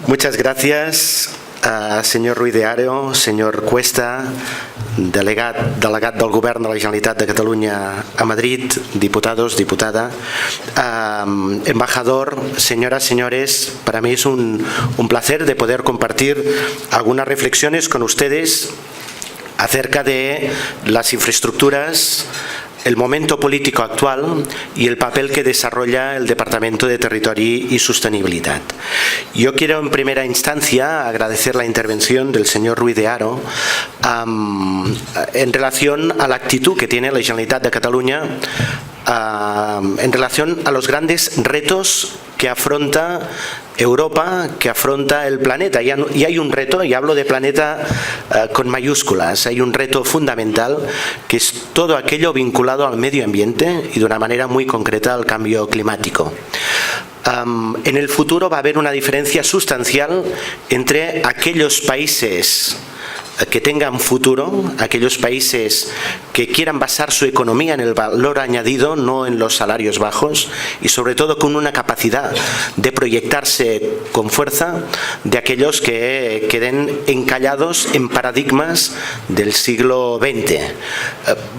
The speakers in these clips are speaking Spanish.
Muchas gracias, senyor Ruiz de Aro, senyor Cuesta, delegat del Govern de la Generalitat de Cataluña a Madrid, diputados, diputada, embajador, señoras, señores, para mí es un placer de poder compartir algunas reflexiones con ustedes acerca de las infraestructuras, el momento político actual y el papel que desarrolla el Departamento de Territori y Sostenibilitat. Yo quiero en primera instancia agradecer la intervención del señor Ruiz de Aro en relación a la actitud que tiene la Generalitat de Cataluña en relación a los grandes retos que afronta Europa, que afronta el planeta. Y hay un reto, y hablo de planeta con mayúsculas, hay un reto fundamental que es todo aquello vinculado al medio ambiente y de una manera muy concreta al cambio climático. En el futuro va a haber una diferencia sustancial entre aquellos países que tengan futuro, aquellos países que quieran basar su economía en el valor añadido, no en los salarios bajos, y sobre todo con una capacidad de proyectarse con fuerza, de aquellos que queden encallados en paradigmas del siglo XX.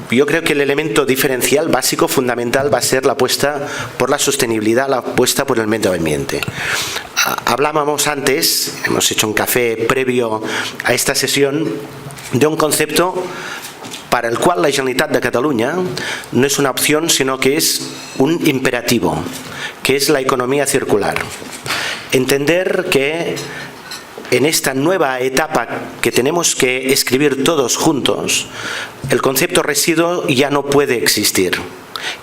Yo creo que el elemento diferencial básico, fundamental, va a ser la apuesta por la sostenibilidad, la apuesta por el medio ambiente. Hablábamos antes, hemos hecho un café previo a esta sesión, de un concepto para el cual la Generalitat de Cataluña no es una opción, sino que es un imperativo, que es la economía circular. Entender que en esta nueva etapa que tenemos que escribir todos juntos, el concepto residuo ya no puede existir.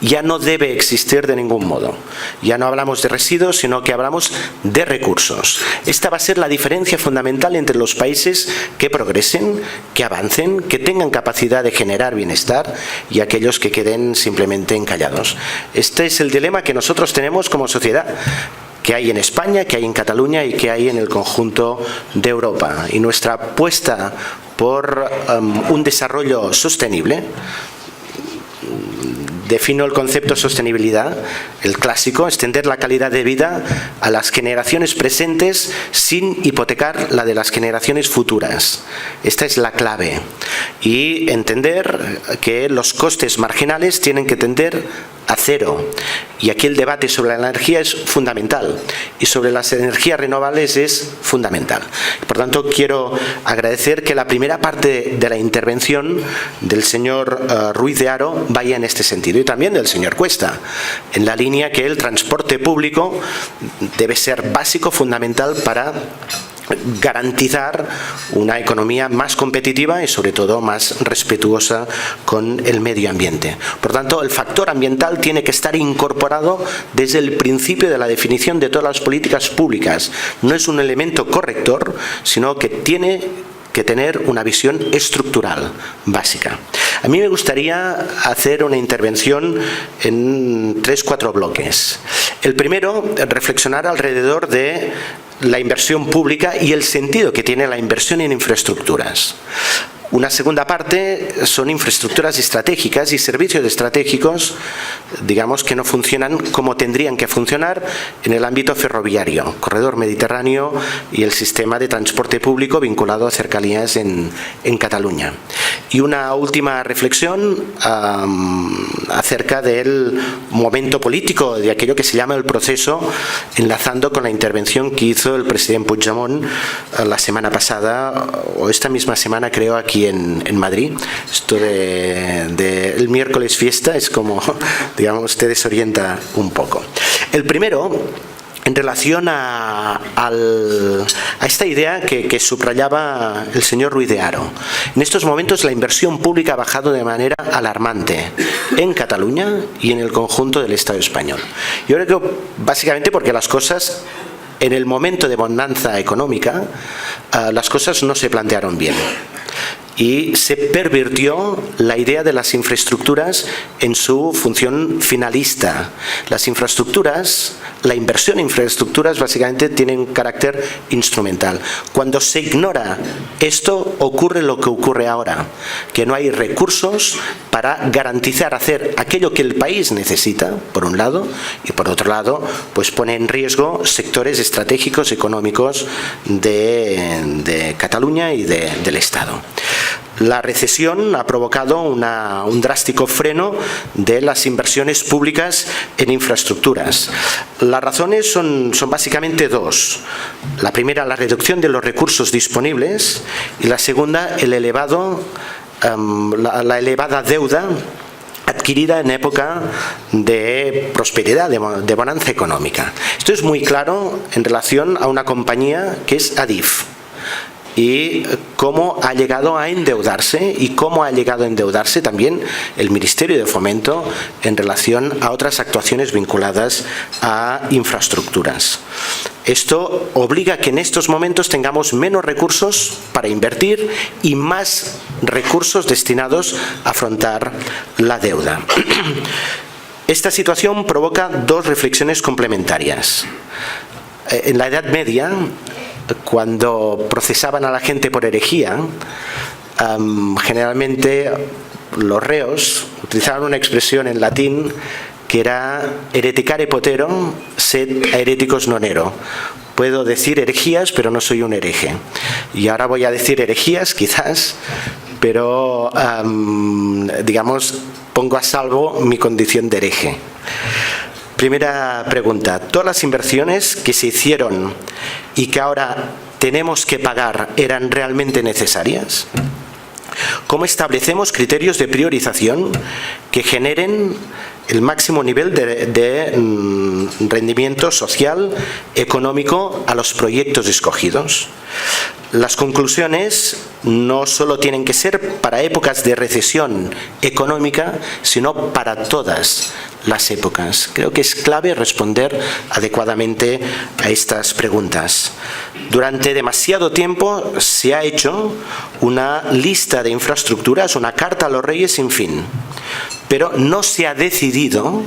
Ya no debe existir de ningún modo. Ya no hablamos de residuos, sino que hablamos de recursos. Esta va a ser la diferencia fundamental entre los países que progresen, que avancen, que tengan capacidad de generar bienestar y aquellos que queden simplemente encallados. Este es el dilema que nosotros tenemos como sociedad, que hay en España, que hay en Cataluña y que hay en el conjunto de Europa. Y nuestra apuesta por un desarrollo sostenible, defino el concepto de sostenibilidad, el clásico, extender la calidad de vida a las generaciones presentes sin hipotecar la de las generaciones futuras. Esta es la clave. Y entender que los costes marginales tienen que tender a cero. Y aquí el debate sobre la energía es fundamental y sobre las energías renovables es fundamental. Por tanto, quiero agradecer que la primera parte de la intervención del señor Ruiz de Aro vaya en este sentido y también del señor Cuesta, en la línea que el transporte público debe ser básico, fundamental para garantizar una economía más competitiva y sobre todo más respetuosa con el medio ambiente. Por tanto, el factor ambiental tiene que estar incorporado desde el principio de la definición de todas las políticas públicas. No es un elemento corrector, sino que tiene que tener una visión estructural, básica. A mí me gustaría hacer una intervención en 3-4 bloques. El primero, reflexionar alrededor de la inversión pública y el sentido que tiene la inversión en infraestructuras. Una segunda parte son infraestructuras estratégicas y servicios estratégicos, digamos, que no funcionan como tendrían que funcionar en el ámbito ferroviario, corredor mediterráneo y el sistema de transporte público vinculado a cercanías en Cataluña. Y una última reflexión acerca del momento político, de aquello que se llama el proceso, enlazando con la intervención que hizo el presidente Puigdemont la semana pasada, o esta misma semana creo, aquí en Madrid. Esto el miércoles fiesta es como, digamos, te desorienta un poco. El primero, en relación a esta idea que subrayaba el señor Ruiz de Aro. En estos momentos la inversión pública ha bajado de manera alarmante en Cataluña y en el conjunto del Estado español. Yo creo que básicamente porque las cosas, en el momento de bonanza económica, las cosas no se plantearon bien. y se pervirtió la idea de las infraestructuras en su función finalista. Las infraestructuras, la inversión en infraestructuras básicamente tiene un carácter instrumental. Cuando se ignora esto, ocurre lo que ocurre ahora, que no hay recursos para garantizar hacer aquello que el país necesita, por un lado, y por otro lado, pues pone en riesgo sectores estratégicos económicos de Cataluña y del Estado. La recesión ha provocado un drástico freno de las inversiones públicas en infraestructuras. Las razones son básicamente dos. La primera, la reducción de los recursos disponibles, y la segunda, la elevada deuda adquirida en época de prosperidad, de bonanza económica. Esto es muy claro en relación a una compañía que es Adif, y cómo ha llegado a endeudarse y cómo ha llegado a endeudarse también el Ministerio de Fomento en relación a otras actuaciones vinculadas a infraestructuras. Esto obliga a que en estos momentos tengamos menos recursos para invertir y más recursos destinados a afrontar la deuda. Esta situación provoca dos reflexiones complementarias. En la Edad Media, cuando procesaban a la gente por herejía, generalmente los reos utilizaban una expresión en latín que era hereticare potero, sed hereticos non ero. Puedo decir herejías, pero no soy un hereje. Y ahora voy a decir herejías, quizás, pero, digamos, pongo a salvo mi condición de hereje. Primera pregunta, ¿todas las inversiones que se hicieron y que ahora tenemos que pagar eran realmente necesarias? ¿Cómo establecemos criterios de priorización que generen el máximo nivel de rendimiento social, económico a los proyectos escogidos? Las conclusiones no solo tienen que ser para épocas de recesión económica, sino para todas las épocas. Creo que es clave responder adecuadamente a estas preguntas. Durante demasiado tiempo se ha hecho una lista de infraestructuras, una carta a los reyes sin fin, pero no se ha decidido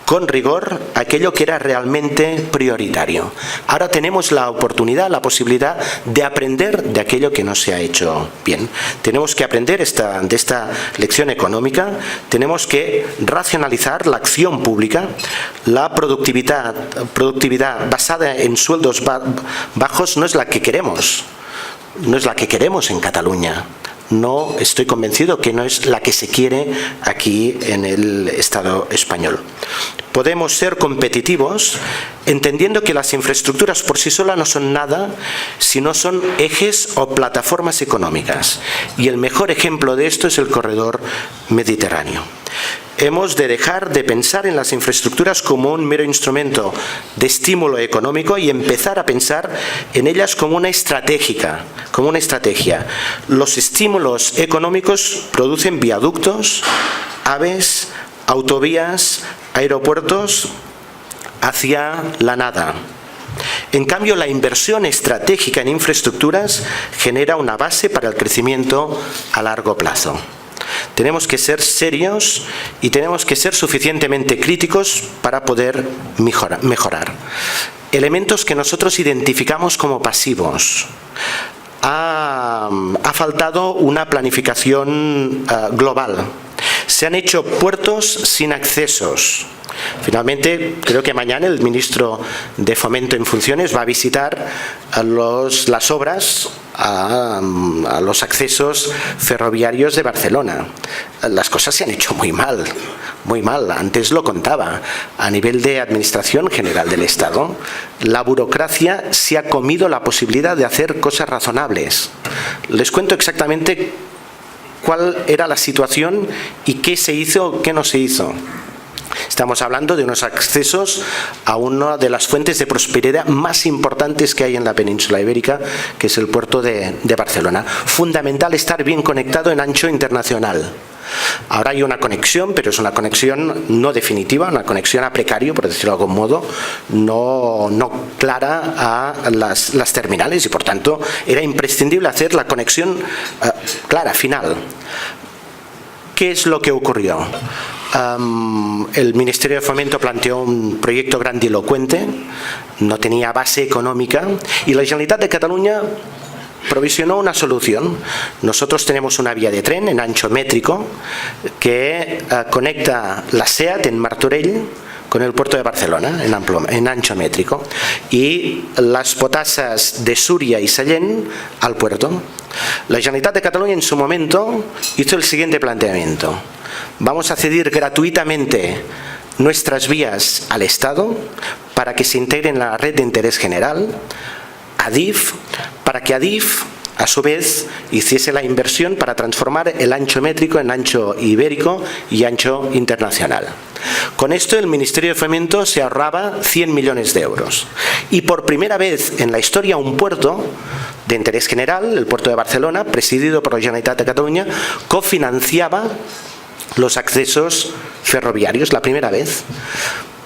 con rigor aquello que era realmente prioritario. Ahora tenemos la oportunidad, la posibilidad de aprender de aquello que no se ha hecho bien. Tenemos que aprender de esta lección económica, tenemos que racionalizar la acción pública, la productividad basada en sueldos bajos no es la que queremos, no es la que queremos en Cataluña. No estoy convencido que no es la que se quiere aquí en el Estado español. Podemos ser competitivos entendiendo que las infraestructuras por sí solas no son nada si no son ejes o plataformas económicas. Y el mejor ejemplo de esto es el corredor mediterráneo. Hemos de dejar de pensar en las infraestructuras como un mero instrumento de estímulo económico y empezar a pensar en ellas como una estrategia. Los estímulos económicos producen viaductos, AVEs, autovías, aeropuertos hacia la nada. En cambio, la inversión estratégica en infraestructuras genera una base para el crecimiento a largo plazo. Tenemos que ser serios y tenemos que ser suficientemente críticos para poder mejorar. Elementos que nosotros identificamos como pasivos. Ha faltado una planificación global. Se han hecho puertos sin accesos. Finalmente, creo que mañana el ministro de Fomento en funciones va a visitar las obras a los accesos ferroviarios de Barcelona. Las cosas se han hecho muy mal, muy mal. Antes lo contaba. A nivel de Administración General del Estado, la burocracia se ha comido la posibilidad de hacer cosas razonables. Les cuento exactamente cuál era la situación y qué se hizo o qué no se hizo. Estamos hablando de unos accesos a una de las fuentes de prosperidad más importantes que hay en la península ibérica, que es el puerto de Barcelona. Fundamental estar bien conectado en ancho internacional. Ahora hay una conexión, pero es una conexión no definitiva, una conexión a precario, por decirlo de algún modo, no clara a las terminales, y por tanto era imprescindible hacer la conexión clara, final. ¿Qué es lo que ocurrió? El Ministerio de Fomento planteó un proyecto grandilocuente, no tenía base económica, y la Generalitat de Cataluña provisionó una solución. Nosotros tenemos una vía de tren en ancho métrico que conecta la SEAT en Martorell con el puerto de Barcelona en ancho métrico, y las potasas de Súria y Sallent al puerto. La Generalitat de Cataluña en su momento hizo el siguiente planteamiento: vamos a cedir gratuitamente nuestras vías al Estado para que se integren en la red de interés general, ADIF, para que ADIF a su vez hiciese la inversión para transformar el ancho métrico en ancho ibérico y ancho internacional. Con esto el Ministerio de Fomento se ahorraba 100 millones de euros. Y por primera vez en la historia un puerto de interés general, el puerto de Barcelona, presidido por la Generalitat de Cataluña, cofinanciaba los accesos ferroviarios, la primera vez.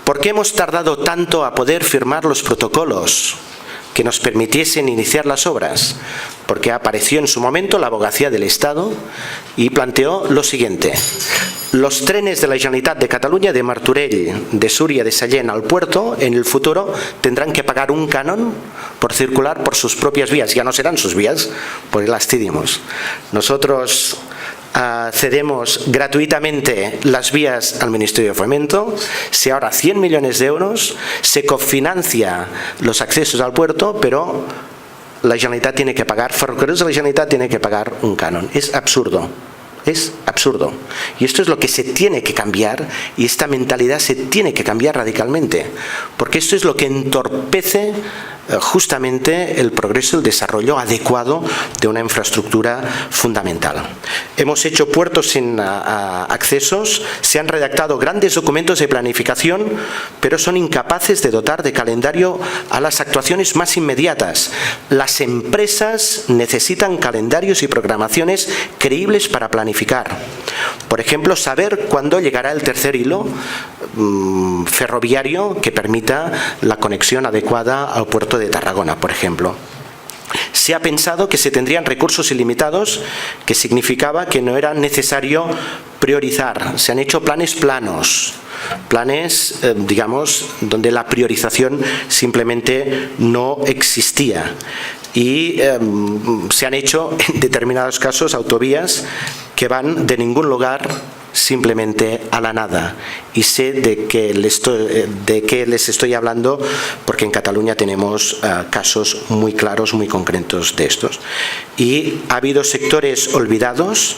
¿Por qué hemos tardado tanto a poder firmar los protocolos que nos permitiesen iniciar las obras? Porque apareció en su momento la Abogacía del Estado y planteó lo siguiente: los trenes de la Generalitat de Cataluña de Martorell, de Súria, de Sallent al puerto, en el futuro tendrán que pagar un canon por circular por sus propias vías. Ya no serán sus vías, porque las cedimos. Nosotros cedemos gratuitamente las vías al Ministerio de Fomento, se ahorra 100 millones de euros, se cofinancia los accesos al puerto, pero la Generalitat tiene que pagar, Ferrocarriles de la Generalitat tiene que pagar un canon. Es absurdo. Es absurdo. Y esto es lo que se tiene que cambiar, y esta mentalidad se tiene que cambiar radicalmente, porque esto es lo que entorpece justamente el progreso, el desarrollo adecuado de una infraestructura fundamental. Hemos hecho puertos sin accesos, se han redactado grandes documentos de planificación, pero son incapaces de dotar de calendario a las actuaciones más inmediatas. Las empresas necesitan calendarios y programaciones creíbles para planificar. Por ejemplo, saber cuándo llegará el tercer hilo ferroviario que permita la conexión adecuada al puerto de Tarragona, por ejemplo. Se ha pensado que se tendrían recursos ilimitados, que significaba que no era necesario priorizar. Se han hecho planes planos, planes, digamos, donde la priorización simplemente no existía. Y se han hecho, en determinados casos, autovías que van de ningún lugar simplemente a la nada. Y sé de qué les estoy hablando, porque en Cataluña tenemos casos muy claros, muy concretos de estos. Y ha habido sectores olvidados,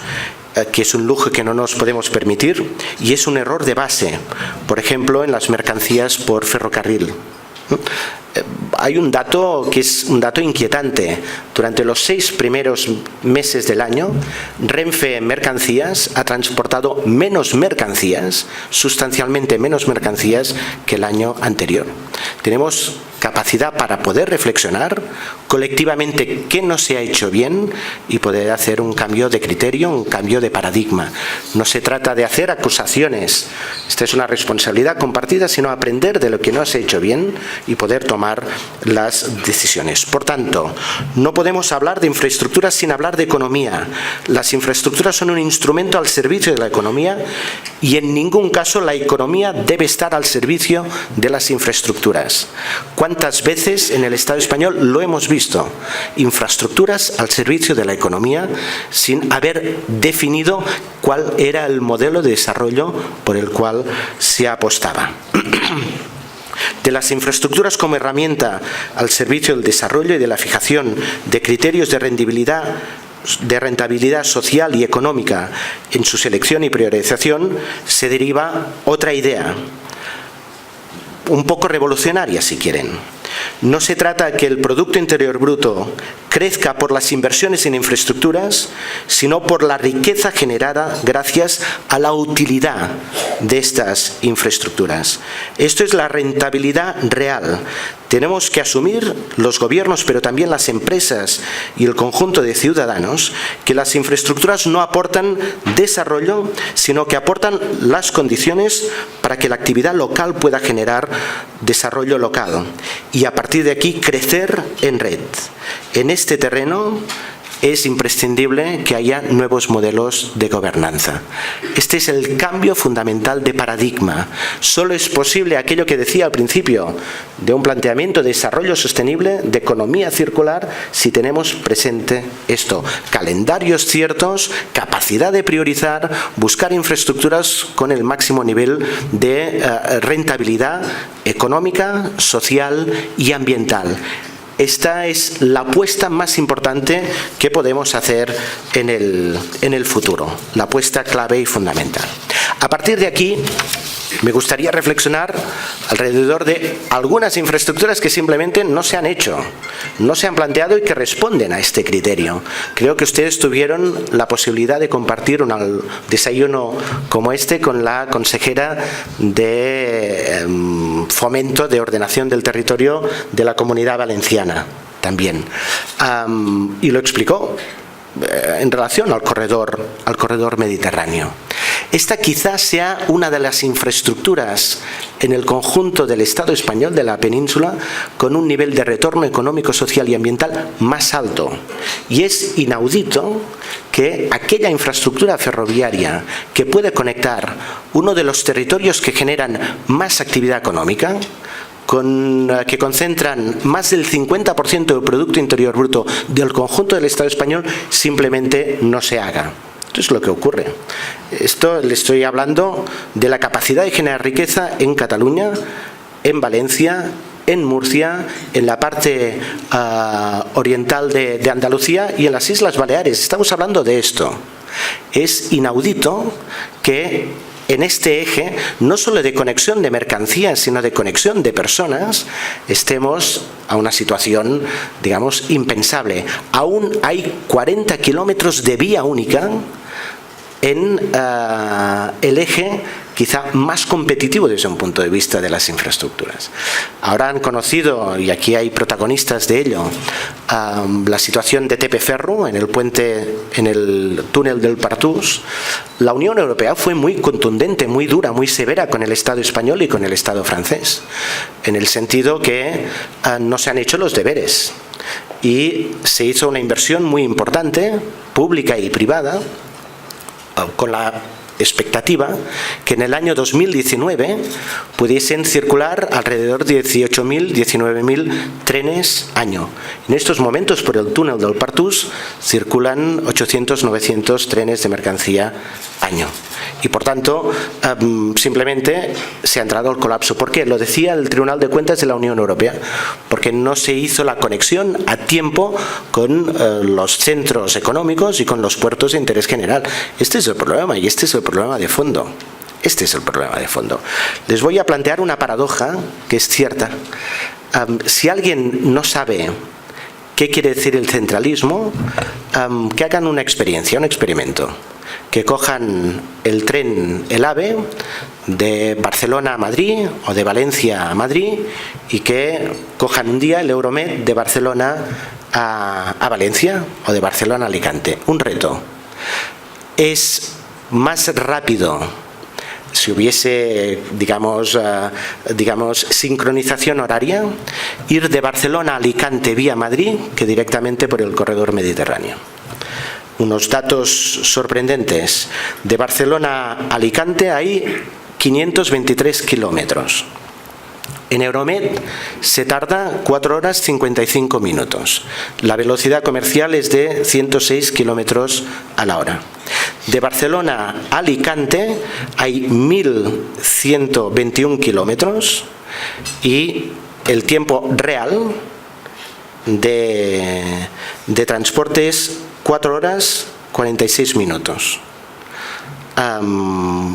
que es un lujo que no nos podemos permitir, y es un error de base. Por ejemplo, en las mercancías por ferrocarril. Hay un dato que es un dato inquietante. Durante los 6 primeros meses del año, Renfe Mercancías ha transportado menos mercancías, sustancialmente menos mercancías que el año anterior. Tenemos capacidad para poder reflexionar colectivamente qué no se ha hecho bien y poder hacer un cambio de criterio, un cambio de paradigma. No se trata de hacer acusaciones, esta es una responsabilidad compartida, sino aprender de lo que no se ha hecho bien y poder tomar las decisiones. Por tanto, no podemos hablar de infraestructuras sin hablar de economía. Las infraestructuras son un instrumento al servicio de la economía, y en ningún caso la economía debe estar al servicio de las infraestructuras. ¿Cuántas veces en el Estado español lo hemos visto? Infraestructuras al servicio de la economía sin haber definido cuál era el modelo de desarrollo por el cual se apostaba. De las infraestructuras como herramienta al servicio del desarrollo y de la fijación de criterios de rentabilidad social y económica en su selección y priorización, se deriva otra idea, un poco revolucionaria si quieren. No se trata que el Producto Interior Bruto crezca por las inversiones en infraestructuras, sino por la riqueza generada gracias a la utilidad de estas infraestructuras. Esto es la rentabilidad real. Tenemos que asumir, los gobiernos, pero también las empresas y el conjunto de ciudadanos, que las infraestructuras no aportan desarrollo, sino que aportan las condiciones para que la actividad local pueda generar desarrollo local y a partir de aquí crecer en red. En este terreno es imprescindible que haya nuevos modelos de gobernanza. Este es el cambio fundamental de paradigma. Solo es posible aquello que decía al principio, de un planteamiento de desarrollo sostenible, de economía circular, si tenemos presente esto. Calendarios ciertos, capacidad de priorizar, buscar infraestructuras con el máximo nivel de rentabilidad económica, social y ambiental. Esta es la apuesta más importante que podemos hacer en el futuro, la apuesta clave y fundamental. A partir de aquí, me gustaría reflexionar alrededor de algunas infraestructuras que simplemente no se han hecho, no se han planteado y que responden a este criterio. Creo que ustedes tuvieron la posibilidad de compartir un desayuno como este con la consejera de Fomento de Ordenación del Territorio de la Comunidad Valenciana también. Y lo explicó en relación al corredor mediterráneo. Esta quizás sea una de las infraestructuras en el conjunto del Estado español, de la península, con un nivel de retorno económico, social y ambiental más alto. Y es inaudito que aquella infraestructura ferroviaria que puede conectar uno de los territorios que generan más actividad económica, que concentran más del 50% del Producto Interior Bruto del conjunto del Estado español, simplemente no se haga. Esto es lo que ocurre. Esto le estoy hablando de la capacidad de generar riqueza en Cataluña, en Valencia, en Murcia, en la parte oriental de Andalucía y en las Islas Baleares. Estamos hablando de esto. Es inaudito que en este eje, no solo de conexión de mercancías, sino de conexión de personas, estemos a una situación, digamos, impensable. Aún hay 40 kilómetros de vía única en el eje quizá más competitivo desde un punto de vista de las infraestructuras. Ahora han conocido, y aquí hay protagonistas de ello, la situación de Tepeferro en el puente, en el túnel del Partus. La Unión Europea fue muy contundente, muy dura, muy severa con el Estado español y con el Estado francés, en el sentido que no se han hecho los deberes y se hizo una inversión muy importante, pública y privada, con la expectativa que en el año 2019 pudiesen circular alrededor de 18.000, 19.000 trenes año. En estos momentos, por el túnel del Partus, circulan 800, 900 trenes de mercancía año. Y por tanto, simplemente se ha entrado al colapso. ¿Por qué? Lo decía el Tribunal de Cuentas de la Unión Europea, porque no se hizo la conexión a tiempo con los centros económicos y con los puertos de interés general. Este es el problema y este es el problema de fondo. Este es el problema de fondo. Les voy a plantear una paradoja que es cierta. Si alguien no sabe qué quiere decir el centralismo, que hagan una experiencia, un experimento. Que cojan el tren, el AVE, de Barcelona a Madrid o de Valencia a Madrid y que cojan un día el Euromed de Barcelona a Valencia o de Barcelona a Alicante. Un reto. Es más rápido si hubiese, digamos, sincronización horaria, ir de Barcelona a Alicante vía Madrid que directamente por el corredor mediterráneo. Unos datos sorprendentes. De Barcelona a Alicante hay 523 kilómetros. En Euromed se tarda 4 horas 55 minutos. La velocidad comercial es de 106 kilómetros a la hora. De Barcelona a Alicante hay 1.121 kilómetros y el tiempo real de transporte es 4 horas 46 minutos.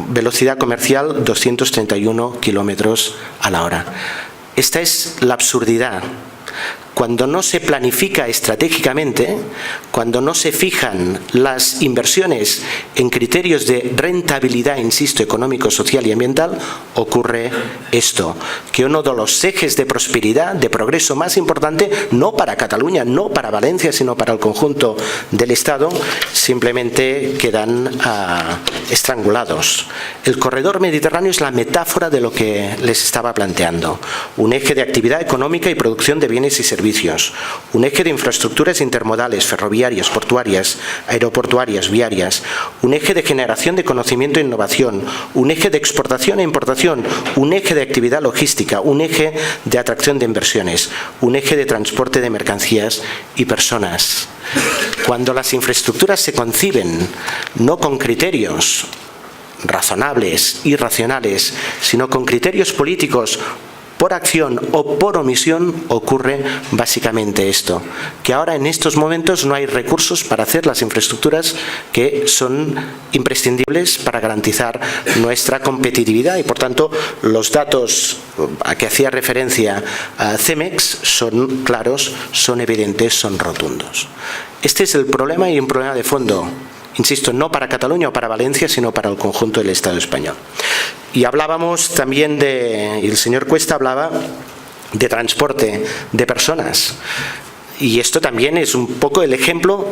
Velocidad comercial 231 kilómetros a la hora. Esta es la absurdidad. cuando no se planifica estratégicamente, cuando no se fijan las inversiones en criterios de rentabilidad, insisto, económico, social y ambiental, ocurre esto, que uno de los ejes de prosperidad, de progreso más importante, no para Cataluña, no para Valencia, sino para el conjunto del Estado, simplemente quedan estrangulados. El corredor mediterráneo es la metáfora de lo que les estaba planteando. Un eje de actividad económica y producción de bienes y servicios. Un eje de infraestructuras intermodales, ferroviarias, portuarias, aeroportuarias, viarias. Un eje de generación de conocimiento e innovación. Un eje de exportación e importación. Un eje de actividad logística. Un eje de atracción de inversiones. Un eje de transporte de mercancías y personas. Cuando las infraestructuras se conciben no con criterios razonables y racionales, sino con criterios políticos por acción o por omisión, ocurre básicamente esto, que ahora en estos momentos no hay recursos para hacer las infraestructuras que son imprescindibles para garantizar nuestra competitividad y por tanto los datos a que hacía referencia a Cemex son claros, son evidentes, son rotundos. Este es el problema y un problema de fondo. Insisto, no para Cataluña o para Valencia, sino para el conjunto del Estado español. Y hablábamos también y el señor Cuesta hablaba de transporte de personas. Y esto también es un poco el ejemplo,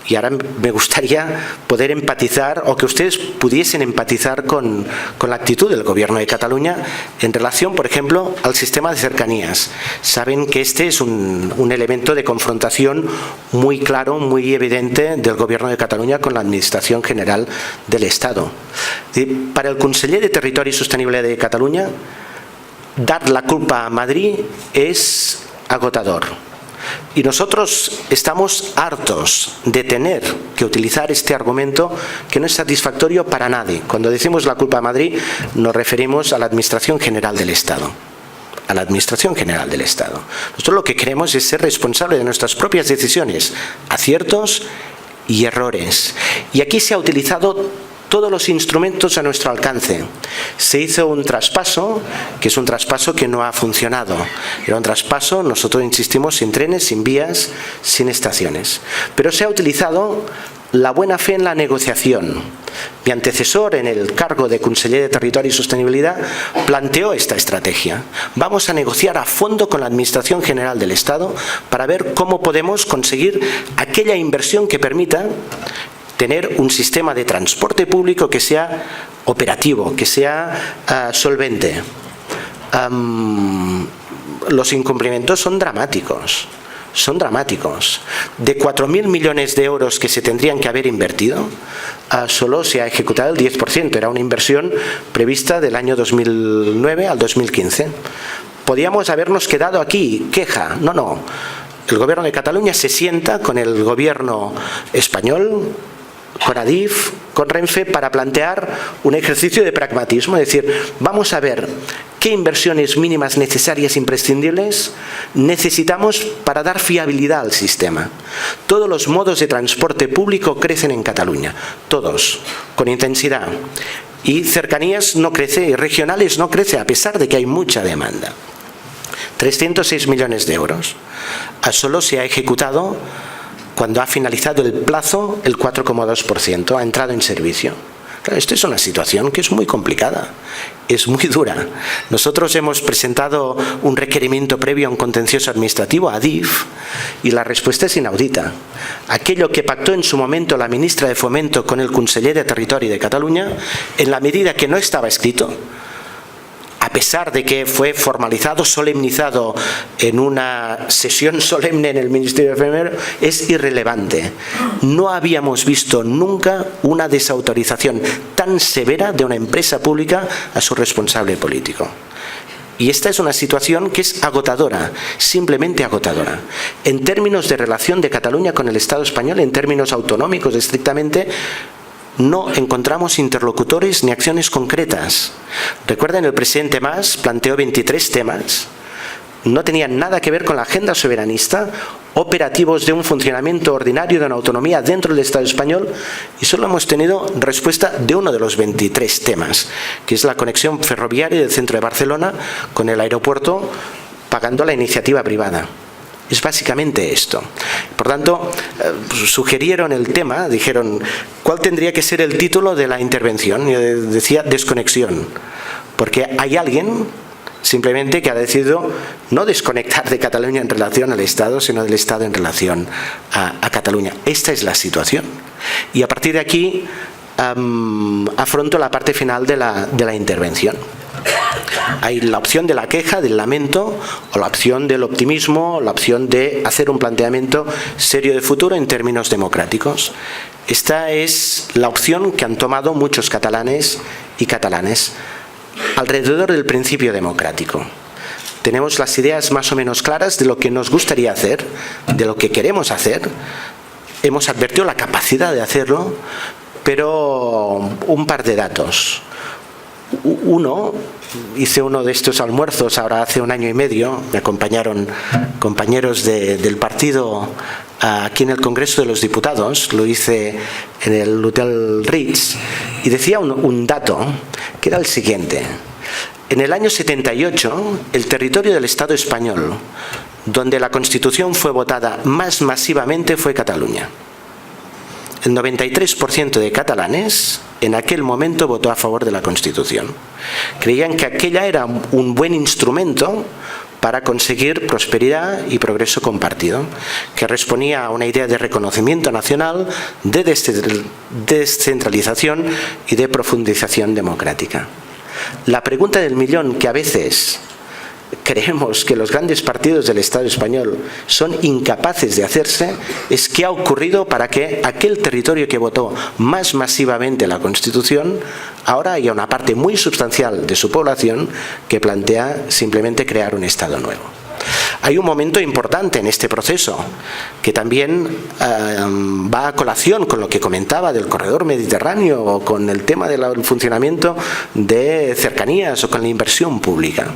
y ahora me gustaría poder empatizar, o que ustedes pudiesen empatizar con la actitud del Gobierno de Cataluña en relación, por ejemplo, al sistema de cercanías. Saben que este es un elemento de confrontación muy claro, muy evidente del Gobierno de Cataluña con la Administración General del Estado. Para el conseller de Territori i Sostenibilitat de Cataluña, dar la culpa a Madrid es agotador. Y nosotros estamos hartos de tener que utilizar este argumento que no es satisfactorio para nadie. Cuando decimos la culpa a Madrid, nos referimos a la Administración General del Estado. A la Administración General del Estado. Nosotros lo que queremos es ser responsables de nuestras propias decisiones, aciertos y errores. Y aquí se ha utilizado todos los instrumentos a nuestro alcance. Se hizo un traspaso, que es un traspaso que no ha funcionado. Era un traspaso, nosotros insistimos, sin trenes, sin vías, sin estaciones. Pero se ha utilizado la buena fe en la negociación. Mi antecesor en el cargo de conseller de Territori i Sostenibilitat planteó esta estrategia. Vamos a negociar a fondo con la Administración General del Estado para ver cómo podemos conseguir aquella inversión que permita tener un sistema de transporte público que sea operativo, que sea solvente. Los incumplimientos son dramáticos. Son dramáticos. De 4.000 millones de euros que se tendrían que haber invertido, solo se ha ejecutado el 10%. Era una inversión prevista del año 2009 al 2015. Podíamos habernos quedado aquí, queja. No, no. El Gobierno de Cataluña se sienta con el Gobierno español, con Adif, con Renfe, para plantear un ejercicio de pragmatismo, es decir, vamos a ver qué inversiones mínimas necesarias imprescindibles necesitamos para dar fiabilidad al sistema. Todos los modos de transporte público crecen en Cataluña, todos, con intensidad. Y cercanías no crece, y regionales no crece, a pesar de que hay mucha demanda. 306 millones de euros. Solo se ha ejecutado, cuando ha finalizado el plazo, el 4,2%, ha entrado en servicio. Claro, esto es una situación que es muy complicada, es muy dura. Nosotros hemos presentado un requerimiento previo a un contencioso administrativo, a Adif, y la respuesta es inaudita. Aquello que pactó en su momento la ministra de Fomento con el conseller de Territori de Cataluña, en la medida que no estaba escrito, a pesar de que fue formalizado, solemnizado en una sesión solemne en el Ministerio de Fomento, es irrelevante. No habíamos visto nunca una desautorización tan severa de una empresa pública a su responsable político. Y esta es una situación que es agotadora, simplemente agotadora. En términos de relación de Cataluña con el Estado español, en términos autonómicos estrictamente, no encontramos interlocutores ni acciones concretas. Recuerden, el presidente Mas planteó 23 temas, no tenían nada que ver con la agenda soberanista, operativos de un funcionamiento ordinario de una autonomía dentro del Estado español, y solo hemos tenido respuesta de uno de los 23 temas, que es la conexión ferroviaria del centro de Barcelona con el aeropuerto, pagando la iniciativa privada. Es básicamente esto. Por tanto, sugirieron el tema, dijeron, ¿cuál tendría que ser el título de la intervención? Yo decía, desconexión. Porque hay alguien simplemente que ha decidido no desconectar de Cataluña en relación al Estado, sino del Estado en relación a Cataluña. Esta es la situación. Y a partir de aquí afronto la parte final de la intervención. Hay la opción de la queja, del lamento, o la opción del optimismo, la opción de hacer un planteamiento serio de futuro en términos democráticos. Esta es la opción que han tomado muchos catalanes y catalanas alrededor del principio democrático. Tenemos las ideas más o menos claras de lo que nos gustaría hacer, de lo que queremos hacer. Hemos advertido la capacidad de hacerlo, pero un par de datos. Uno, hice uno de estos almuerzos ahora hace 1 año y medio, me acompañaron compañeros del partido aquí en el Congreso de los Diputados, lo hice en el Hotel Ritz, y decía un dato que era el siguiente. En el año 78, el territorio del Estado español, donde la Constitución fue votada más masivamente, fue Cataluña. El 93% de catalanes en aquel momento votó a favor de la Constitución. Creían que aquella era un buen instrumento para conseguir prosperidad y progreso compartido, que respondía a una idea de reconocimiento nacional, de descentralización y de profundización democrática. La pregunta del millón, que a veces creemos que los grandes partidos del Estado español son incapaces de hacerse, es qué ha ocurrido para que aquel territorio que votó más masivamente la Constitución, ahora haya una parte muy sustancial de su población que plantea simplemente crear un Estado nuevo. Hay un momento importante en este proceso que también va a colación con lo que comentaba del corredor mediterráneo o con el tema del funcionamiento de cercanías o con la inversión pública,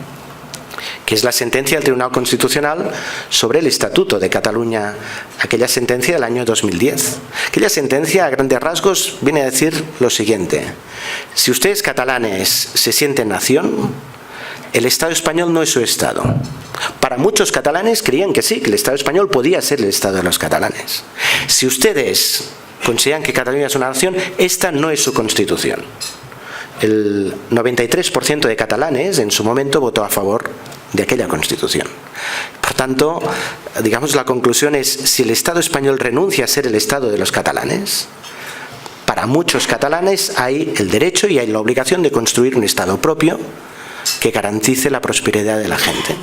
que es la sentencia del Tribunal Constitucional sobre el Estatuto de Cataluña, aquella sentencia del año 2010. Aquella sentencia, a grandes rasgos, viene a decir lo siguiente: si ustedes catalanes se sienten nación, el Estado español no es su Estado. Para muchos catalanes creían que sí, que el Estado español podía ser el Estado de los catalanes. Si ustedes consideran que Cataluña es una nación, esta no es su Constitución. El 93% de catalanes en su momento votó a favor de aquella Constitución. Por tanto, digamos, la conclusión es: si el Estado español renuncia a ser el Estado de los catalanes, para muchos catalanes hay el derecho y hay la obligación de construir un Estado propio que garantice la prosperidad de la gente.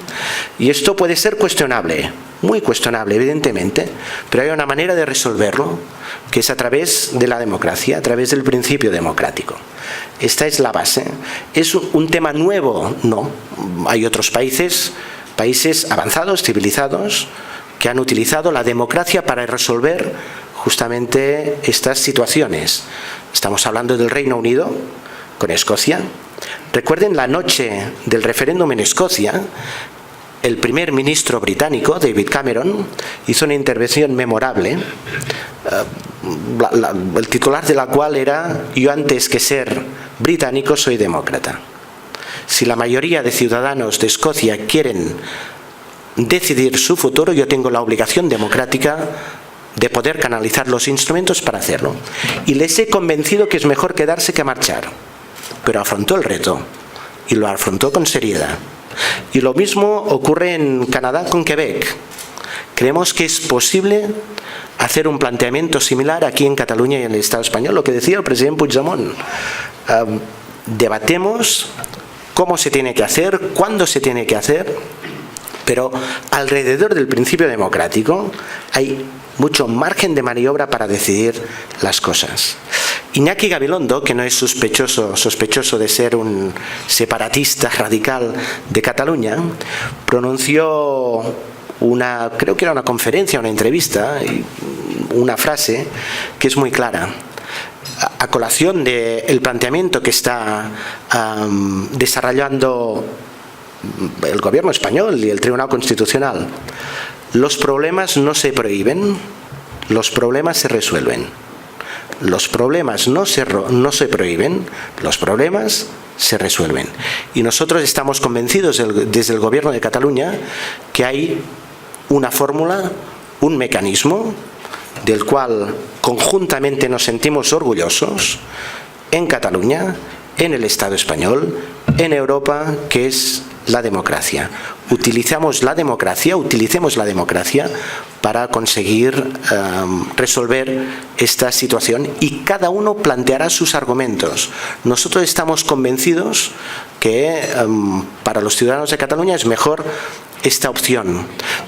Y esto puede ser cuestionable, muy cuestionable, evidentemente, pero hay una manera de resolverlo, que es a través de la democracia, a través del principio democrático. Esta es la base. ¿Es un tema nuevo? No. Hay otros países avanzados, civilizados, que han utilizado la democracia para resolver justamente estas situaciones. Estamos hablando del Reino Unido con Escocia. Recuerden la noche del referéndum en Escocia. El primer ministro británico, David Cameron, hizo una intervención memorable, el titular de la cual era: yo antes que ser británico soy demócrata. Si la mayoría de ciudadanos de Escocia quieren decidir su futuro, yo tengo la obligación democrática de poder canalizar los instrumentos para hacerlo. Y les he convencido que es mejor quedarse que marchar. Pero afrontó el reto y lo afrontó con seriedad. Y lo mismo ocurre en Canadá con Quebec. Creemos que es posible hacer un planteamiento similar aquí en Cataluña y en el Estado español, lo que decía el presidente Puigdemont. Debatemos cómo se tiene que hacer, cuándo se tiene que hacer, pero alrededor del principio democrático hay mucho margen de maniobra para decidir las cosas. Iñaki Gabilondo, que no es sospechoso de ser un separatista radical de Cataluña, pronunció creo que era una conferencia, una entrevista, una frase que es muy clara. A colación del planteamiento que está desarrollando el gobierno español y el Tribunal Constitucional: los problemas no se prohíben, los problemas se resuelven. Los problemas no se prohíben, los problemas se resuelven. Y nosotros estamos convencidos desde el Gobierno de Cataluña que hay una fórmula, un mecanismo del cual conjuntamente nos sentimos orgullosos en Cataluña, en el Estado español, en Europa, que es la democracia. Utilicemos la democracia para conseguir resolver esta situación y cada uno planteará sus argumentos. Nosotros estamos convencidos que para los ciudadanos de Cataluña es mejor esta opción,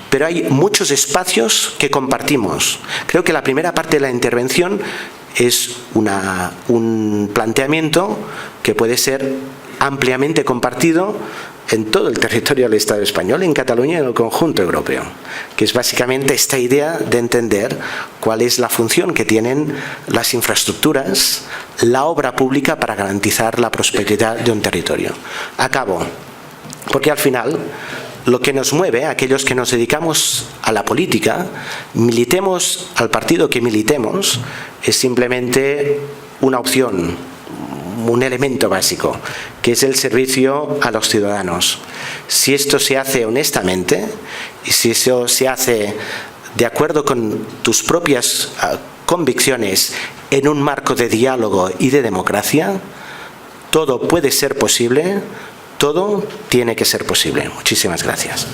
pero hay muchos espacios que compartimos. Creo que la primera parte de la intervención es un planteamiento que puede ser ampliamente compartido en todo el territorio del Estado español, en Cataluña y en el conjunto europeo, que es básicamente esta idea de entender cuál es la función que tienen las infraestructuras, la obra pública para garantizar la prosperidad de un territorio. Acabo, porque al final lo que nos mueve, aquellos que nos dedicamos a la política, militemos al partido que militemos, es simplemente una opción, un elemento básico, que es el servicio a los ciudadanos. Si esto se hace honestamente y si eso se hace de acuerdo con tus propias convicciones en un marco de diálogo y de democracia, todo puede ser posible, todo tiene que ser posible. Muchísimas gracias.